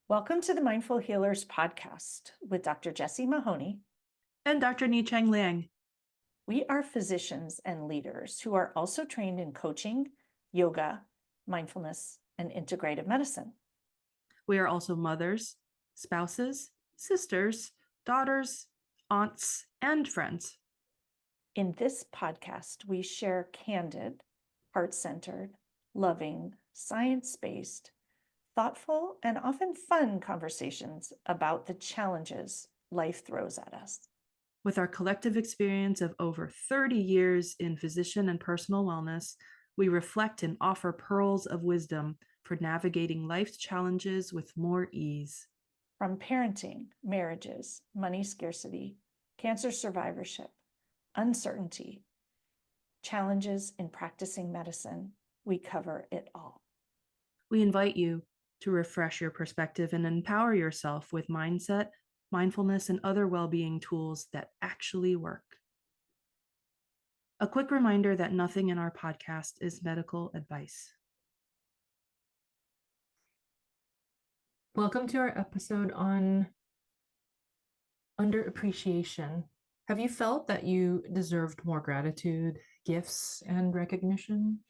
Welcome to the Mindful Healers podcast with Dr. Jessie Mahoney. And Dr. Ni-Cheng Liang. We are physicians and leaders who are also trained in coaching, yoga, mindfulness, and integrative medicine. We are also mothers, spouses, sisters, daughters, aunts, and friends. In this podcast, we share candid, heart-centered, loving, science-based, thoughtful, and often fun conversations about the challenges life throws at us. With our collective experience of over 30 years in physician and personal wellness, we reflect and offer pearls of wisdom for navigating life's challenges with more ease. From parenting, marriages, money scarcity, cancer survivorship, uncertainty, challenges in practicing medicine, we cover it all. We invite you to refresh your perspective and empower yourself with mindset, mindfulness, and other well-being tools that actually work. A quick reminder that nothing in our podcast is medical advice. Welcome to our episode on underappreciation. Have you felt that you deserved more gratitude, gifts, and recognition?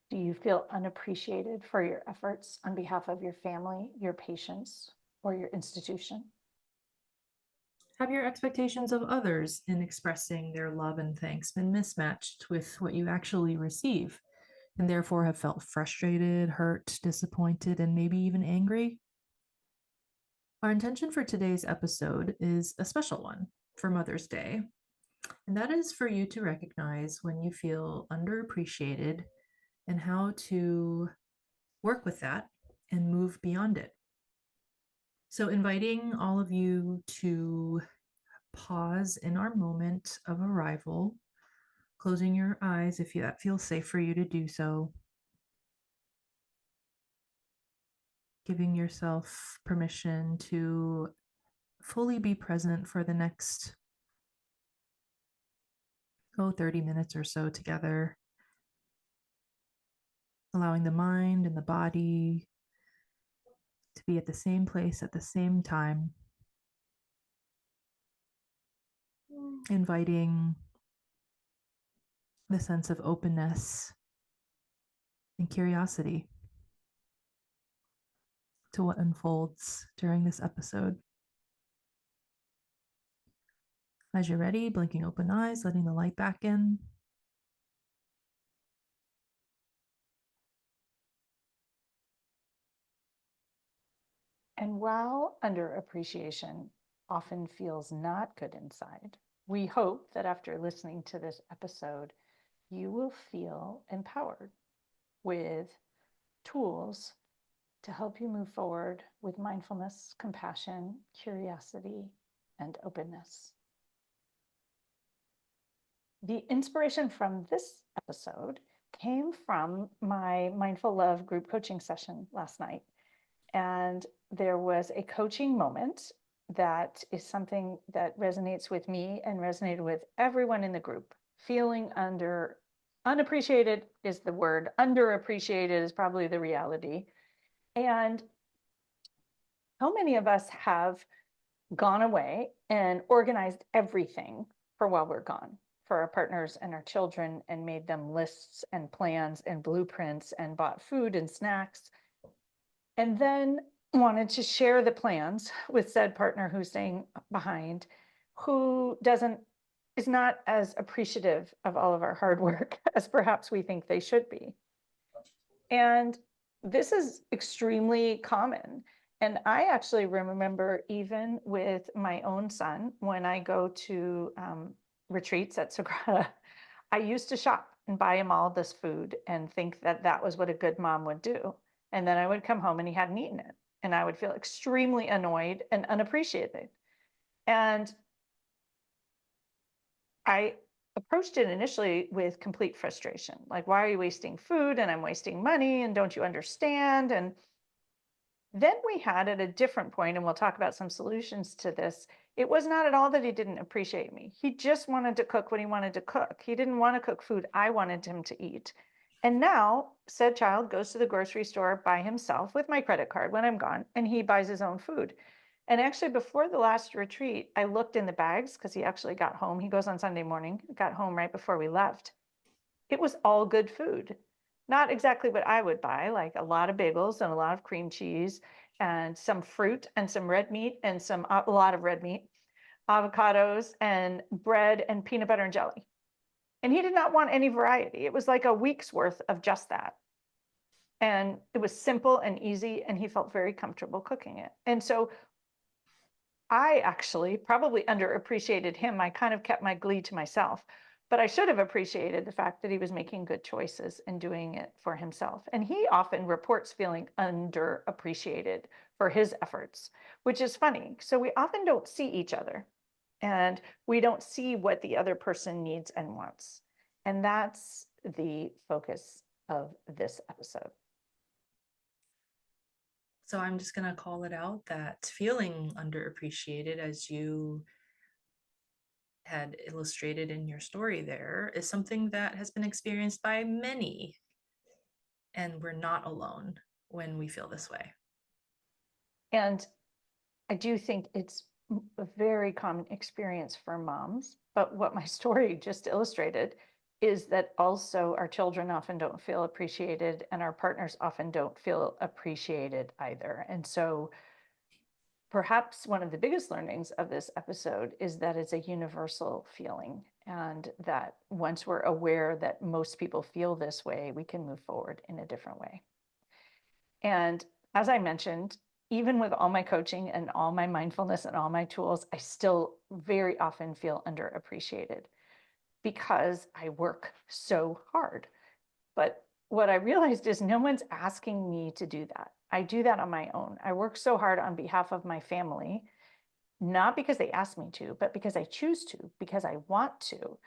Do you feel unappreciated for your efforts on behalf of your family, your patients, or your institution? Have your expectations of others in expressing their love and thanks been mismatched with what you actually receive, and therefore have felt frustrated, hurt, disappointed, and maybe even angry? Our intention for today's episode is a special one for Mother's Day, and that is for you to recognize when you feel underappreciated and how to work with that and move beyond it. So, inviting all of you to pause in our moment of arrival, closing your eyes if that feels safe for you to do so, giving yourself permission to fully be present for the next 30 minutes or so together, allowing the mind and the body to be at the same place at the same time, inviting the sense of openness and curiosity to what unfolds during this episode. As you're ready, blinking open eyes, letting the light back in. And while underappreciation often feels not good inside, we hope that after listening to this episode, you will feel empowered with tools to help you move forward with mindfulness, compassion, curiosity, and openness. The inspiration from this episode came from my Mindful Love group coaching session last night. And there was a coaching moment that is something that resonates with me and resonated with everyone in the group. Feeling unappreciated is the word. Underappreciated is probably the reality. And how many of us have gone away and organized everything for while we're gone, for our partners and our children, and made them lists and plans and blueprints and bought food and snacks, and then wanted to share the plans with said partner who's staying behind, who is not as appreciative of all of our hard work as perhaps we think they should be. And this is extremely common. And I actually remember, even with my own son, when I go to retreats at Sagrada, I used to shop and buy him all this food and think that that was what a good mom would do. And then I would come home and he hadn't eaten it. And I would feel extremely annoyed and unappreciated. And I approached it initially with complete frustration. Like, why are you wasting food? And I'm wasting money. And don't you understand? And then we had, at a different point, and we'll talk about some solutions to this, it was not at all that he didn't appreciate me. He just wanted to cook what he wanted to cook. He didn't want to cook food I wanted him to eat. And now said child goes to the grocery store by himself with my credit card when I'm gone, and he buys his own food. And actually, before the last retreat, I looked in the bags because he actually got home. He goes on Sunday morning, got home right before we left. It was all good food. Not exactly what I would buy, like a lot of bagels and a lot of cream cheese and some fruit and some red meat and a lot of red meat, avocados and bread and peanut butter and jelly. And he did not want any variety. It was like a week's worth of just that. And it was simple and easy, and he felt very comfortable cooking it. And so I actually probably underappreciated him. I kind of kept my glee to myself, but I should have appreciated the fact that he was making good choices and doing it for himself. And he often reports feeling underappreciated for his efforts, which is funny. So we often don't see each other, and we don't see what the other person needs and wants. And that's the focus of this episode. So I'm just going to call it out that feeling underappreciated, as you had illustrated in your story there, is something that has been experienced by many. And we're not alone when we feel this way. And I do think it's a very common experience for moms. But what my story just illustrated is that also our children often don't feel appreciated, and our partners often don't feel appreciated either. And so perhaps one of the biggest learnings of this episode is that it's a universal feeling, and that once we're aware that most people feel this way, we can move forward in a different way. And as I mentioned, even with all my coaching and all my mindfulness and all my tools, I still very often feel underappreciated because I work so hard. But what I realized is no one's asking me to do that. I do that on my own. I work so hard on behalf of my family, not because they ask me to, but because I choose to, because I want to.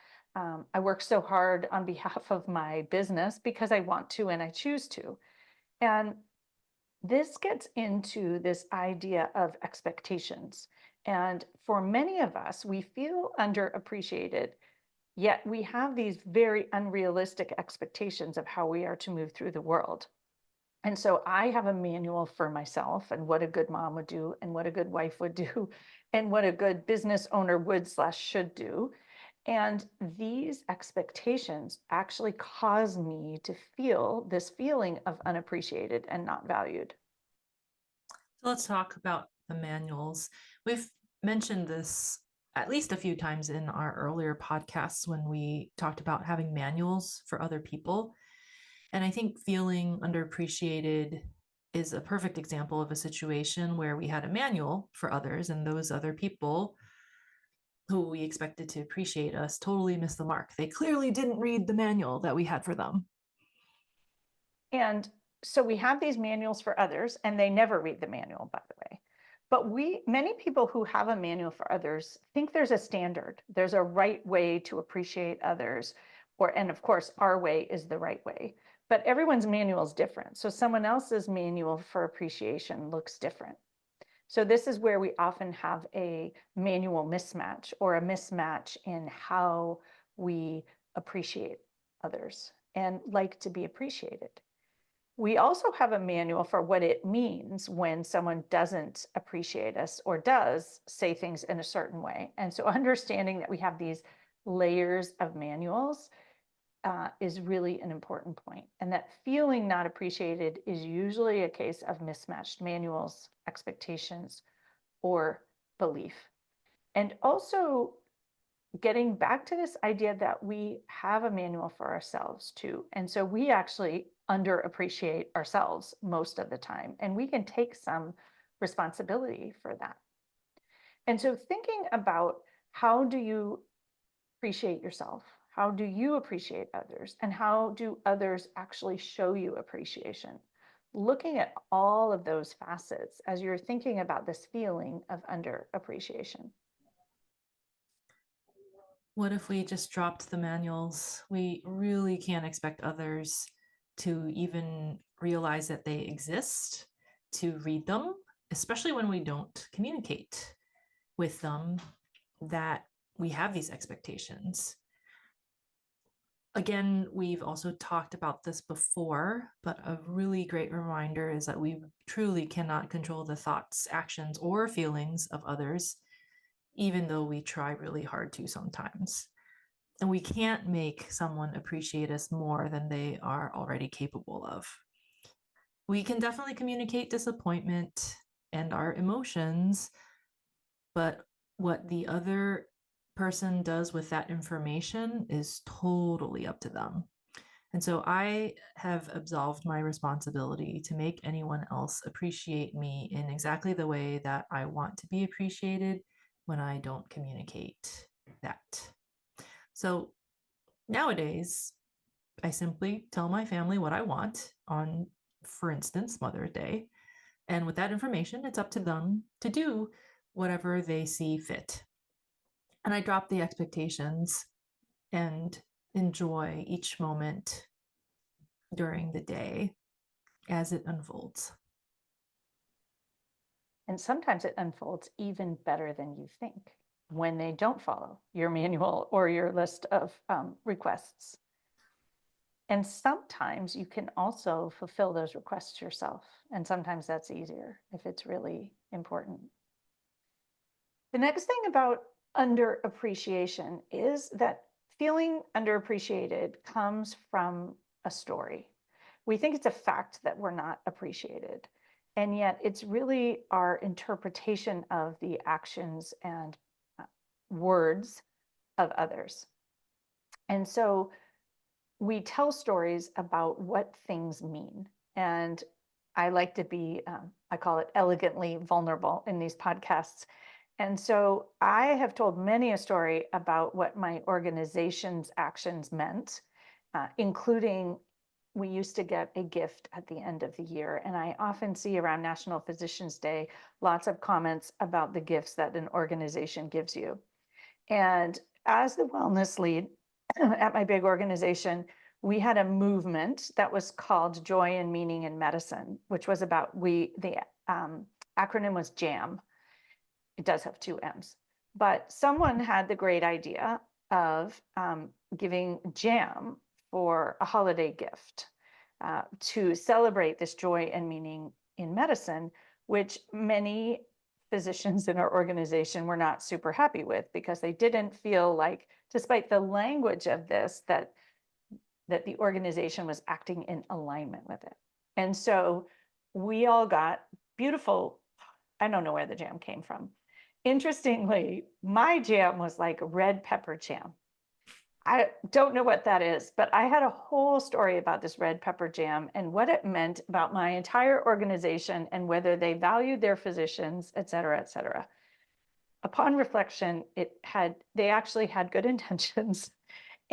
I work so hard on behalf of my business because I want to and I choose to. And this gets into this idea of expectations. And for many of us, we feel underappreciated, yet we have these very unrealistic expectations of how we are to move through the world. And so I have a manual for myself and what a good mom would do and what a good wife would do and what a good business owner would / should do. And these expectations actually cause me to feel this feeling of unappreciated and not valued. So let's talk about the manuals. We've mentioned this at least a few times in our earlier podcasts when we talked about having manuals for other people. And I think feeling underappreciated is a perfect example of a situation where we had a manual for others, and those other people who we expected to appreciate us totally missed the mark. They clearly didn't read the manual that we had for them. And so we have these manuals for others, and they never read the manual, by the way. But many people who have a manual for others think there's a standard. There's a right way to appreciate others, and of course, our way is the right way. But everyone's manual is different. So someone else's manual for appreciation looks different. So this is where we often have a manual mismatch or a mismatch in how we appreciate others and like to be appreciated. We also have a manual for what it means when someone doesn't appreciate us or does say things in a certain way. And so understanding that we have these layers of manuals is really an important point. And that feeling not appreciated is usually a case of mismatched manuals, expectations, or belief. And also getting back to this idea that we have a manual for ourselves too. And so we actually underappreciate ourselves most of the time, and we can take some responsibility for that. And so thinking about how do you appreciate yourself? How do you appreciate others? And how do others actually show you appreciation? Looking at all of those facets as you're thinking about this feeling of underappreciation. What if we just dropped the manuals? We really can't expect others to even realize that they exist, to read them, especially when we don't communicate with them that we have these expectations. Again, we've also talked about this before, but a really great reminder is that we truly cannot control the thoughts, actions, or feelings of others, even though we try really hard to sometimes. And we can't make someone appreciate us more than they are already capable of. We can definitely communicate disappointment and our emotions, but what the other person does with that information is totally up to them. And so I have absolved my responsibility to make anyone else appreciate me in exactly the way that I want to be appreciated when I don't communicate that. So nowadays, I simply tell my family what I want on, for instance, Mother's Day. And with that information, it's up to them to do whatever they see fit. And I drop the expectations and enjoy each moment during the day as it unfolds. And sometimes it unfolds even better than you think when they don't follow your manual or your list of requests. And sometimes you can also fulfill those requests yourself. And sometimes that's easier if it's really important. The next thing about underappreciation is that feeling underappreciated comes from a story. We think it's a fact that we're not appreciated. And yet it's really our interpretation of the actions and words of others. And so we tell stories about what things mean. And I like to be, I call it elegantly vulnerable in these podcasts. And so I have told many a story about what my organization's actions meant, including we used to get a gift at the end of the year. And I often see around National Physicians Day lots of comments about the gifts that an organization gives you. And as the wellness lead at my big organization, we had a movement that was called Joy and Meaning in Medicine, which was about the acronym was JAM. It does have two M's, but someone had the great idea of giving jam for a holiday gift to celebrate this joy and meaning in medicine, which many physicians in our organization were not super happy with because they didn't feel like, despite the language of this, that the organization was acting in alignment with it. And so we all got beautiful, I don't know where the jam came from. Interestingly, my jam was like red pepper jam. I don't know what that is, but I had a whole story about this red pepper jam and what it meant about my entire organization and whether they valued their physicians, et cetera, et cetera. Upon reflection, they actually had good intentions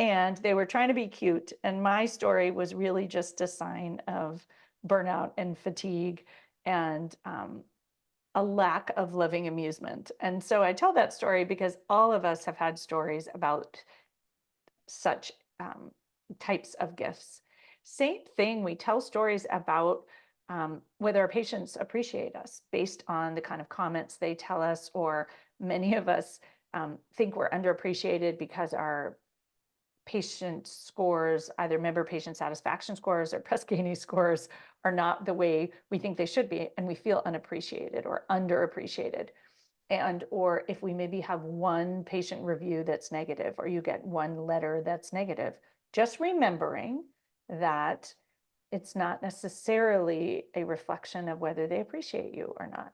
and they were trying to be cute. And my story was really just a sign of burnout and fatigue and a lack of living amusement. And so I tell that story because all of us have had stories about such types of gifts. Same thing, we tell stories about whether our patients appreciate us based on the kind of comments they tell us, or many of us think we're underappreciated because our patient scores, either member patient satisfaction scores or Press Ganey scores, are not the way we think they should be, and we feel unappreciated or underappreciated. And or if we maybe have one patient review that's negative, or you get one letter that's negative, just remembering that it's not necessarily a reflection of whether they appreciate you or not.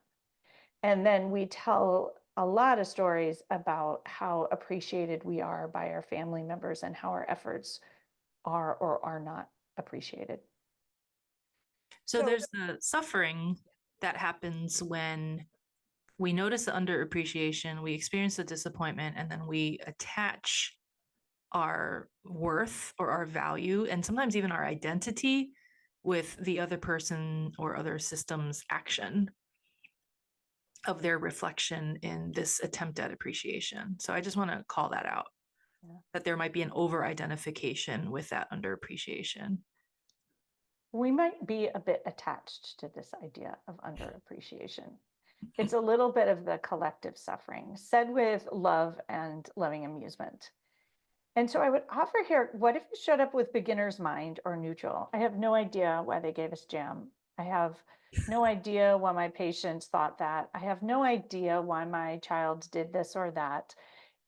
And then we tell a lot of stories about how appreciated we are by our family members and how our efforts are or are not appreciated. So there's the suffering that happens when we notice the underappreciation, we experience the disappointment, and then we attach our worth or our value, and sometimes even our identity, with the other person or other system's action of their reflection in this attempt at appreciation. So I just want to call that out, that there might be an over identification with that underappreciation. We might be a bit attached to this idea of underappreciation. It's a little bit of the collective suffering, said with love and loving amusement. And so I would offer here, what if you showed up with beginner's mind or neutral? I have no idea why they gave us jam. I have no idea why my patients thought that. I have no idea why my child did this or that.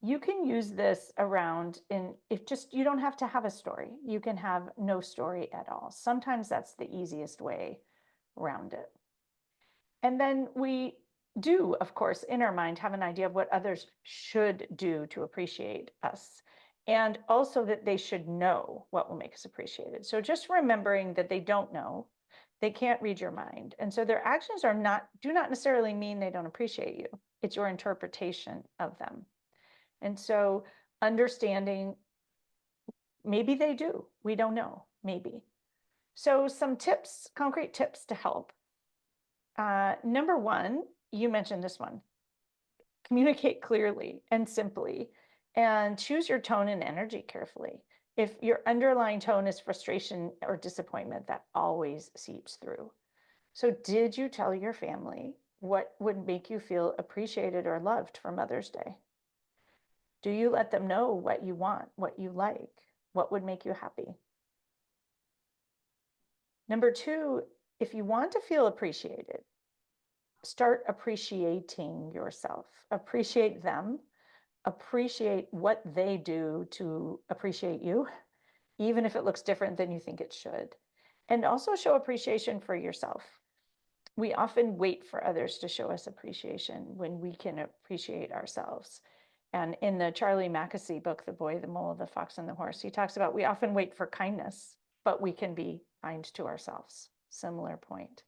You can use this around in, if just, you don't have to have a story. You can have no story at all. Sometimes that's the easiest way around it. And then we do, of course, in our mind, have an idea of what others should do to appreciate us. And also that they should know what will make us appreciated. So just remembering that they don't know, they can't read your mind. And so their actions do not necessarily mean they don't appreciate you. It's your interpretation of them. And so understanding, maybe they do, we don't know, maybe. So some tips, concrete tips to help. Number one, you mentioned this one. Communicate clearly and simply, and choose your tone and energy carefully. If your underlying tone is frustration or disappointment, that always seeps through. So, did you tell your family what would make you feel appreciated or loved for Mother's Day? Do you let them know what you want, what you like, what would make you happy? Number two, if you want to feel appreciated, start appreciating yourself. Appreciate them. Appreciate what they do to appreciate you, even if it looks different than you think it should. And also show appreciation for yourself. We often wait for others to show us appreciation when we can appreciate ourselves. And in the Charlie Mackesy book, The Boy, the Mole, the Fox, and the Horse, he talks about we often wait for kindness, but we can be kind to ourselves. Similar point.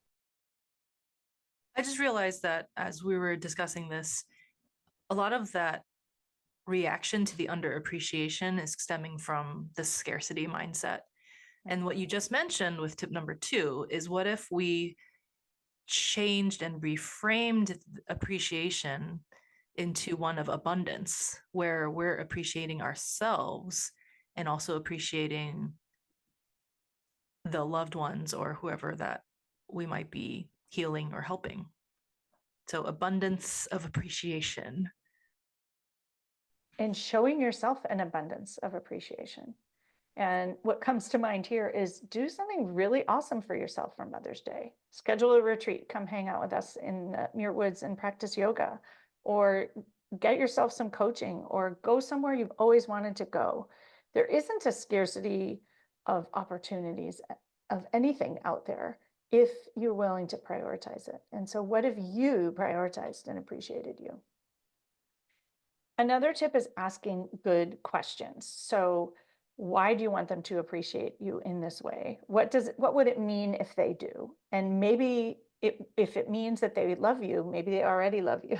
I just realized that as we were discussing this, a lot of that reaction to the underappreciation is stemming from the scarcity mindset. And what you just mentioned with tip number 2 is, what if we changed and reframed appreciation into one of abundance, where we're appreciating ourselves and also appreciating the loved ones or whoever that we might be healing or helping. So, abundance of appreciation. And showing yourself an abundance of appreciation. And what comes to mind here is do something really awesome for yourself for Mother's Day. Schedule a retreat, come hang out with us in the Muir Woods and practice yoga, or get yourself some coaching, or go somewhere you've always wanted to go. There isn't a scarcity of opportunities of anything out there if you're willing to prioritize it. And so what if you prioritized and appreciated you? Another tip is asking good questions. So why do you want them to appreciate you in this way? What would it mean if they do? And maybe if it means that they love you, maybe they already love you.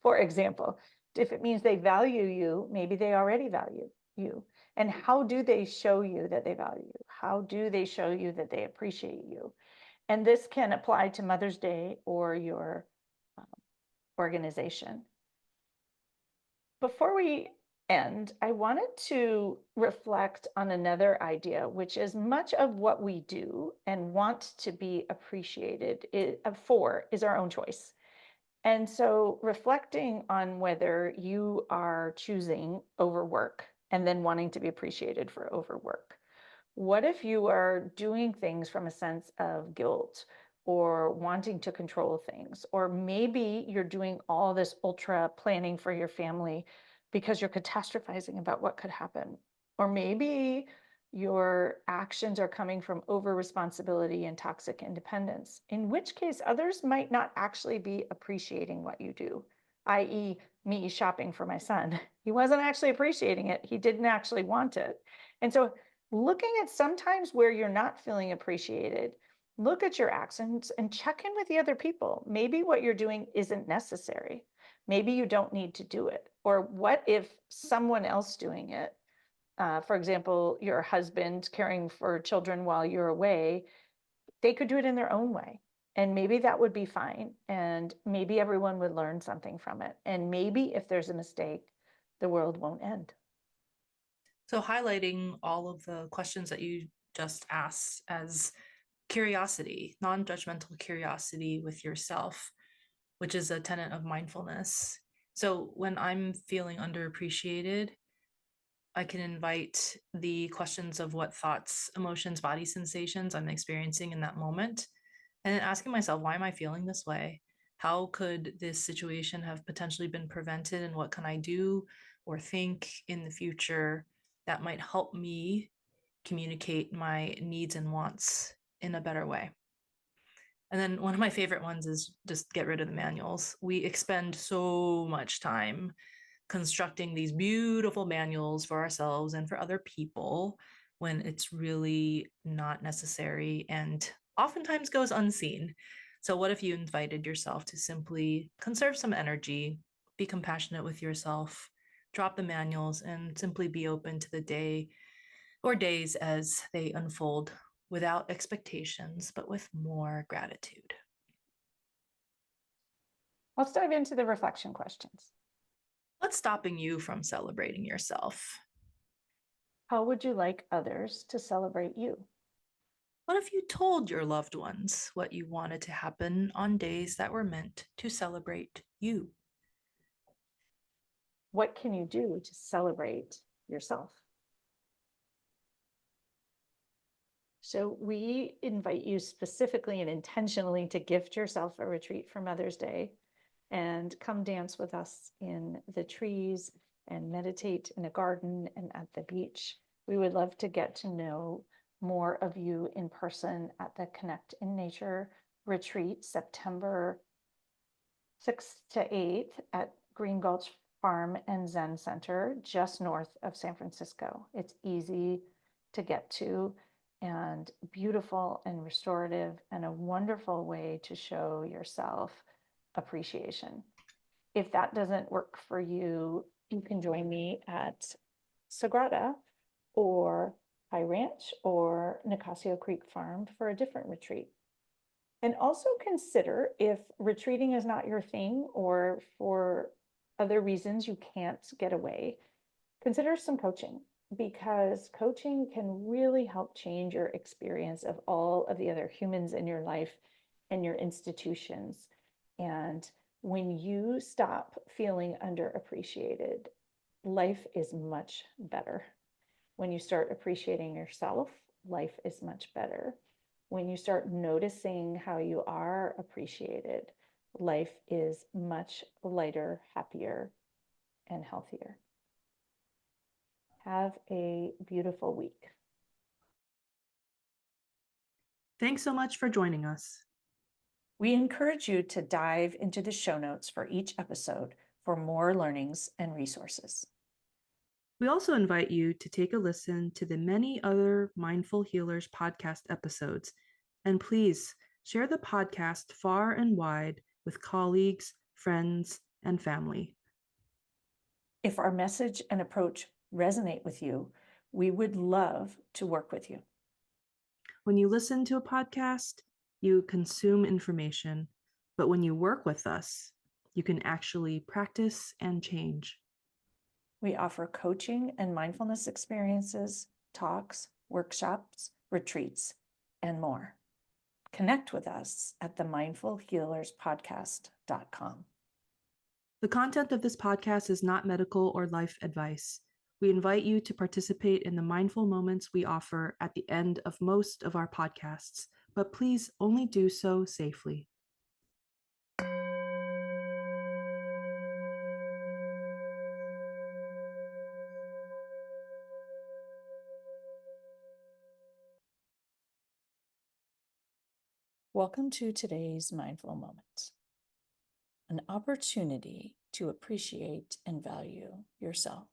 For example, if it means they value you, maybe they already value you. And how do they show you that they value you? How do they show you that they appreciate you? And this can apply to Mother's Day or your organization. Before we end, I wanted to reflect on another idea, which is much of what we do and want to be appreciated for is our own choice. And so reflecting on whether you are choosing overwork and then wanting to be appreciated for overwork. What if you are doing things from a sense of guilt or wanting to control things? Or maybe you're doing all this ultra planning for your family because you're catastrophizing about what could happen. Or maybe your actions are coming from over responsibility and toxic independence, in which case others might not actually be appreciating what you do, i.e., me shopping for my son. He wasn't actually appreciating it. He didn't actually want it. And so looking at sometimes where you're not feeling appreciated, look at your actions and check in with the other people. Maybe what you're doing isn't necessary. Maybe you don't need to do it. Or what if someone else doing it, for example, your husband caring for children while you're away, they could do it in their own way. And maybe that would be fine. And maybe everyone would learn something from it. And maybe if there's a mistake, the world won't end. So, highlighting all of the questions that you just asked as curiosity, non judgmental curiosity with yourself, which is a tenet of mindfulness. So, when I'm feeling underappreciated, I can invite the questions of what thoughts, emotions, body sensations I'm experiencing in that moment. And then asking myself, why am I feeling this way? How could this situation have potentially been prevented? And what can I do or think in the future that might help me communicate my needs and wants in a better way? And then one of my favorite ones is just get rid of the manuals. We expend so much time constructing these beautiful manuals for ourselves and for other people when it's really not necessary and oftentimes goes unseen. So, what if you invited yourself to simply conserve some energy, be compassionate with yourself, drop the manuals, and simply be open to the day or days as they unfold without expectations, but with more gratitude? Let's dive into the reflection questions. What's stopping you from celebrating yourself? How would you like others to celebrate you? What if you told your loved ones what you wanted to happen on days that were meant to celebrate you? What can you do to celebrate yourself? So we invite you specifically and intentionally to gift yourself a retreat for Mother's Day and come dance with us in the trees and meditate in a garden and at the beach. We would love to get to know more of you in person at the Connect in Nature retreat, September 6th to 8th at Green Gulch Farm and Zen Center, just north of San Francisco. It's easy to get to and beautiful and restorative and a wonderful way to show yourself appreciation. If that doesn't work for you, you can join me at Sagrada or High Ranch or Nicasio Creek Farm for a different retreat. And also consider, if retreating is not your thing or for other reasons you can't get away, consider some coaching, because coaching can really help change your experience of all of the other humans in your life and your institutions. And when you stop feeling underappreciated, life is much better. When you start appreciating yourself, life is much better. When you start noticing how you are appreciated, life is much lighter, happier, and healthier. Have a beautiful week. Thanks so much for joining us. We encourage you to dive into the show notes for each episode for more learnings and resources. We also invite you to take a listen to the many other Mindful Healers podcast episodes. And please share the podcast far and wide with colleagues, friends, and family. If our message and approach resonate with you, we would love to work with you. When you listen to a podcast, you consume information, but when you work with us, you can actually practice and change. We offer coaching and mindfulness experiences, talks, workshops, retreats, and more. Connect with us at themindfulhealerspodcast.com. The content of this podcast is not medical or life advice. We invite you to participate in the mindful moments we offer at the end of most of our podcasts, but please only do so safely. Welcome to today's mindful moment, an opportunity to appreciate and value yourself.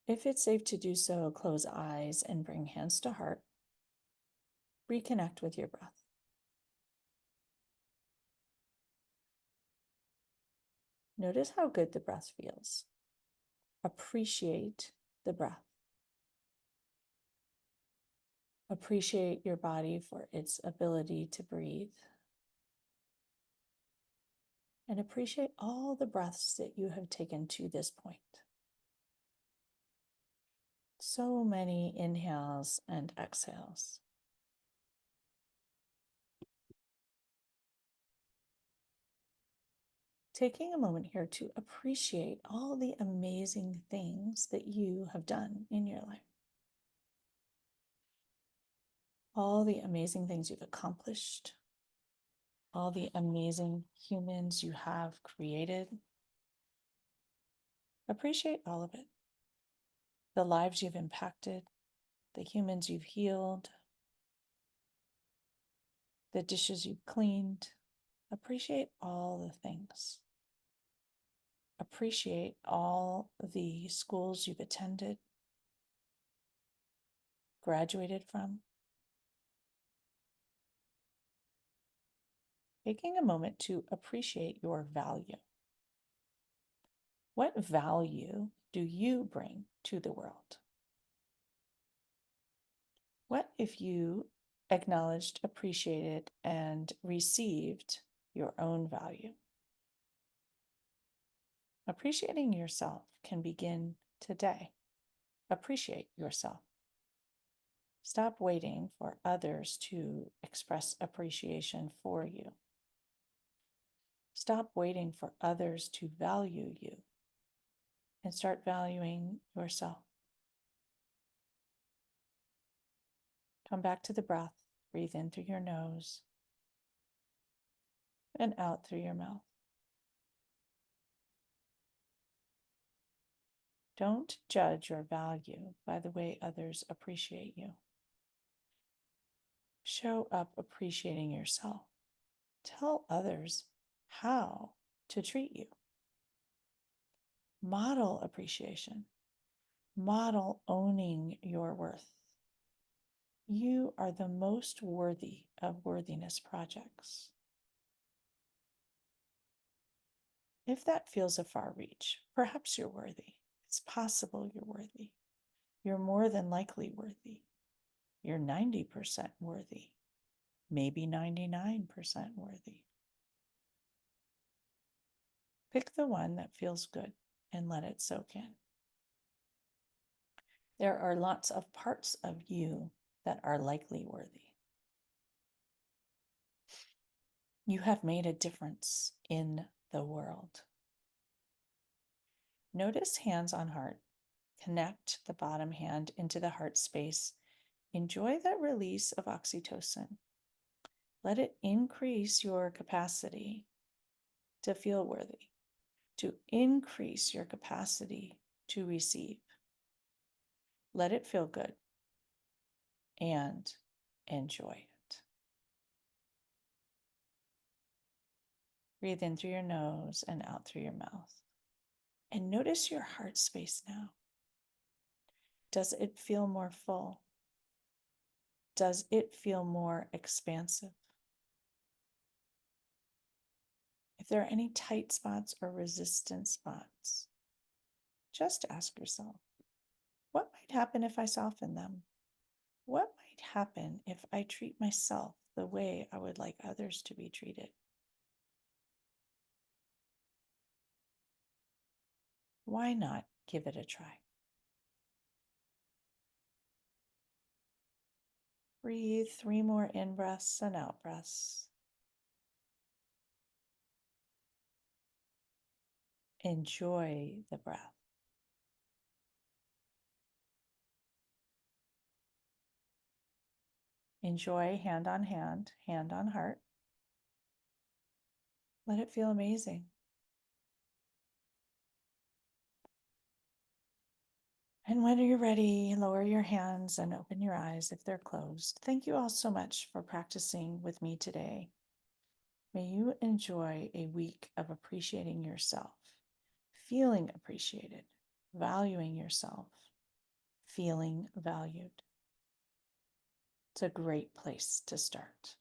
If it's safe to do so, close eyes and bring hands to heart. Reconnect with your breath. Notice how good the breath feels. Appreciate the breath. Appreciate your body for its ability to breathe. And appreciate all the breaths that you have taken to this point. So many inhales and exhales. taking a moment here to appreciate all the amazing things that you have done in your life. All the amazing things you've accomplished, all the amazing humans you have created. Appreciate all of it. The lives you've impacted, the humans you've healed, the dishes you've cleaned. Appreciate all the things. Appreciate all the schools you've attended, graduated from. Taking a moment to appreciate your value. What value do you bring to the world? What if you acknowledged, appreciated, and received your own value? Appreciating yourself can begin today. Appreciate yourself. Stop waiting for others to express appreciation for you. Stop waiting for others to value you and start valuing yourself. Come back to the breath. Breathe in through your nose and out through your mouth. Don't judge your value by the way others appreciate you. Show up appreciating yourself. Tell others how to treat you. Model appreciation. Model owning your worth. You are the most worthy of worthiness projects. If that feels a far reach, perhaps you're worthy. It's possible you're worthy. You're more than likely worthy. You're 90% worthy, maybe 99% worthy. Pick the one that feels good and let it soak in. There are lots of parts of you that are likely worthy. You have made a difference in the world. Notice hands on heart. Connect the bottom hand into the heart space. Enjoy the release of oxytocin. Let it increase your capacity to feel worthy, to increase your capacity to receive. Let it feel good and enjoy it. Breathe in through your nose and out through your mouth. And notice your heart space now. Does it feel more full? Does it feel more expansive? If there are any tight spots or resistant spots, just ask yourself, what might happen if I soften them? What might happen if I treat myself the way I would like others to be treated? Why not give it a try? Breathe 3 more in breaths and out breaths. Enjoy the breath. Enjoy hand on heart. Let it feel amazing. And when you're ready, lower your hands and open your eyes if they're closed. Thank you all so much for practicing with me today. May you enjoy a week of appreciating yourself, feeling appreciated, valuing yourself, feeling valued. It's a great place to start.